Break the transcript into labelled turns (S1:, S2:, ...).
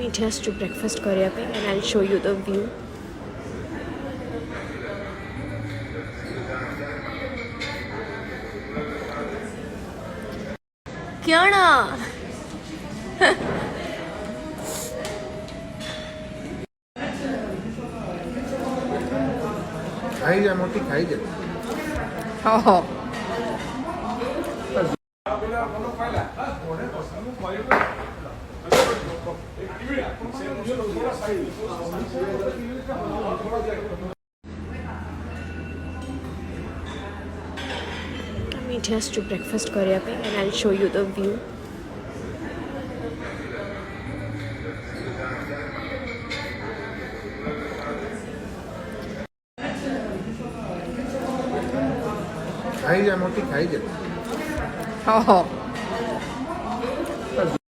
S1: meet us to breakfast କରିବା ପାଇଁ and I'll show you the view. क्या
S2: खाई जा मोटी खाई जा
S1: हाँ meet us to breakfast କରିବା ପାଇଁ and I'll show you the view.
S2: खाई जा मोटी खाई जा
S1: हाँ